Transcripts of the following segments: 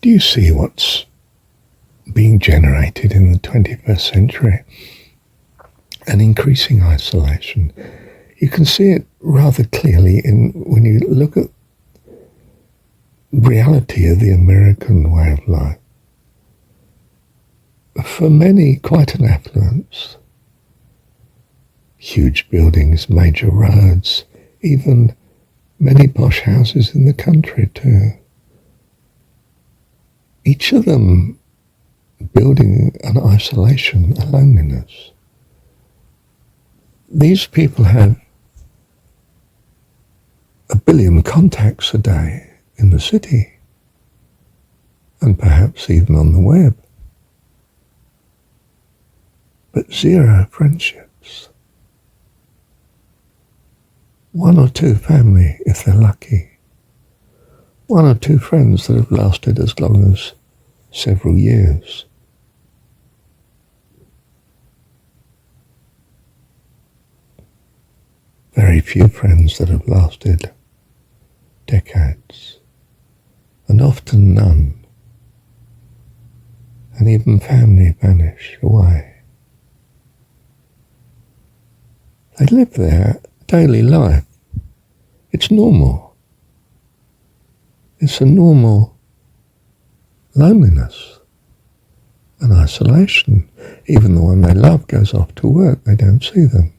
Do you see what's being generated in the 21st century? An increasing isolation. You can see it rather clearly when you look at reality of the American way of life. For many, quite an affluence. Huge buildings, major roads, even many posh houses in the country too. Each of them building an isolation, a loneliness. These people have 1 billion contacts a day in the city, and perhaps even on the web, but 0 friendships. 1 or 2 family, if they're lucky. 1 or 2 friends that have lasted as long as several years. Very few friends that have lasted decades, and often none, and even family vanish away. They live their daily life. It's normal. It's a normal loneliness and isolation. Even the one they love goes off to work. They don't see them.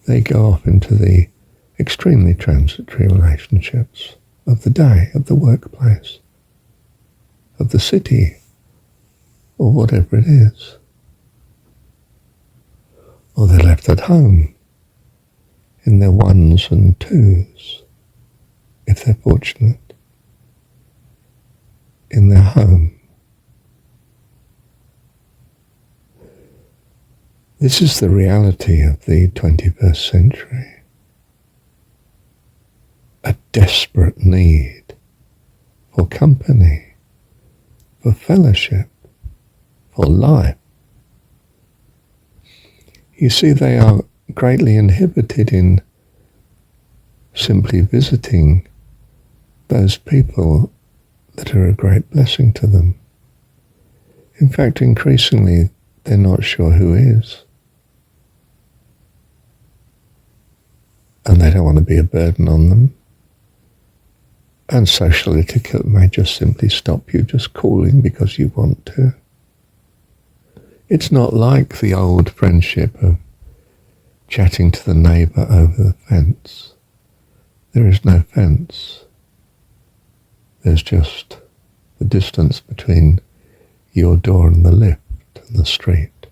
They go off into the extremely transitory relationships of the day, of the workplace, of the city, or whatever it is. Or they're left at home in their 1s and 2s, if they're fortunate, in their home. This is the reality of the 21st century. A desperate need for company, for fellowship, for life. You see, they are greatly inhibited in simply visiting those people that are a great blessing to them. In fact, increasingly, they're not sure who is. And they don't want to be a burden on them. And social etiquette may just simply stop you just calling because you want to. It's not like the old friendship of chatting to the neighbour over the fence. There is no fence. There's just the distance between your door and the lift and the street,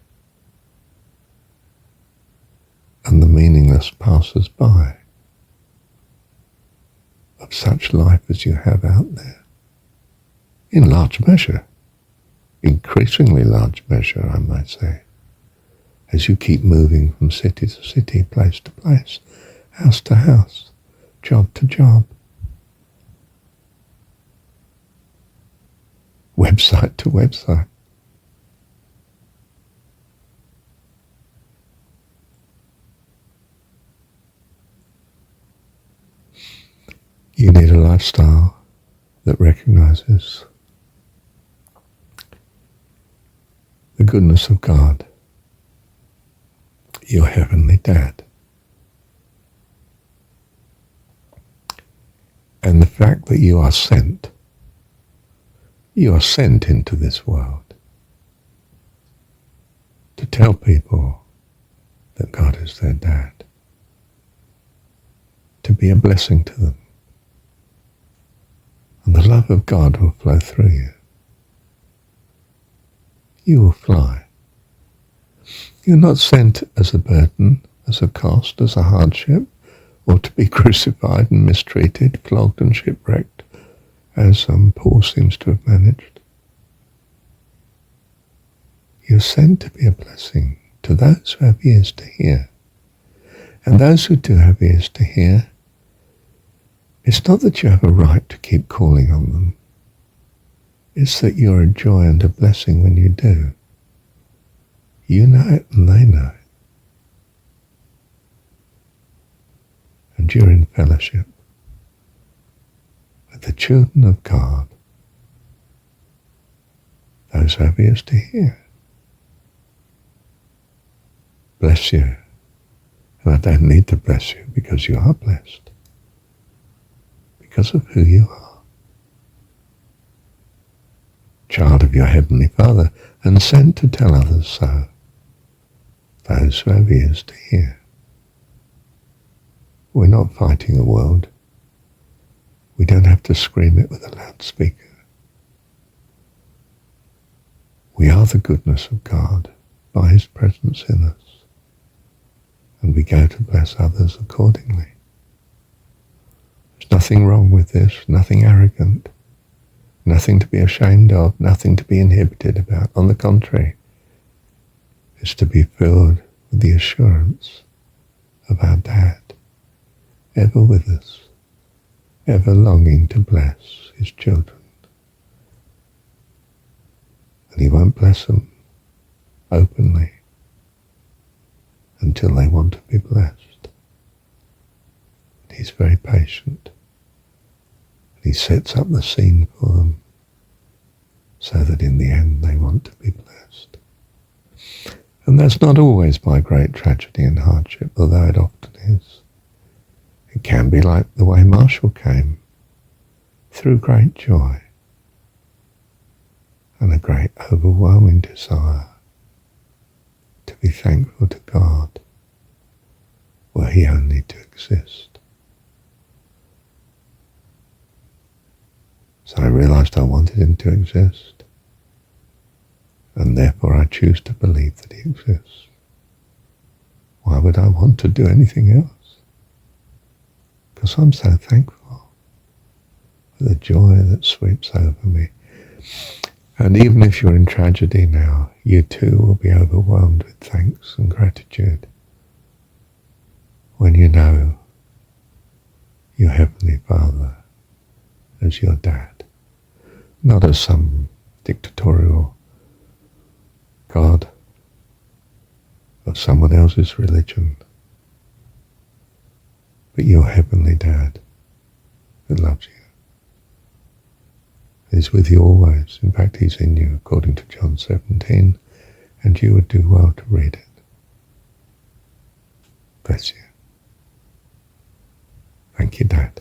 and the meaningless passers-by of such life as you have out there. In large measure, increasingly large measure, I might say, as you keep moving from city to city, place to place, house to house, job to job, website to website. You need a lifestyle that recognizes the goodness of God, your heavenly Dad, and the fact that you are sent into this world to tell people that God is their Dad, to be a blessing to them. And the love of God will flow through you. You will fly. You're not sent as a burden, as a cost, as a hardship, or to be crucified and mistreated, flogged and shipwrecked, as Paul seems to have managed. You're sent to be a blessing to those who have ears to hear. And those who do have ears to hear, it's not that you have a right to keep calling on them. It's that you're a joy and a blessing when you do. You know it and they know it. And you're in fellowship with the children of God those who have ears to hear. Bless you. And I don't need to bless you because you are blessed. Because of who you are. Child of your Heavenly Father, and sent to tell others so. Those who have ears to hear. We're not fighting the world. We don't have to scream it with a loudspeaker. We are the goodness of God by His presence in us. And we go to bless others accordingly. There's nothing wrong with this, nothing arrogant, nothing to be ashamed of, nothing to be inhibited about. On the contrary, it's to be filled with the assurance of our Dad, ever with us, ever longing to bless His children. And He won't bless them openly until they want to be blessed. And He's very patient. And He sets up the scene for them so that in the end they want to be blessed. And that's not always by great tragedy and hardship, although it often is. It can be like the way Marshall came, through great joy and a great overwhelming desire to be thankful to God were He only to exist. So I realized I wanted Him to exist, and therefore I choose to believe that He exists. Why would I want to do anything else? Because I'm so thankful for the joy that sweeps over me. And even if you're in tragedy now, you too will be overwhelmed with thanks and gratitude when you know your Heavenly Father as your Dad, not as some dictatorial God of someone else's religion, but your Heavenly Dad who loves you. Is with you always. In fact, He's in you, according to John 17, and you would do well to read it. Bless you. Thank you, Dad.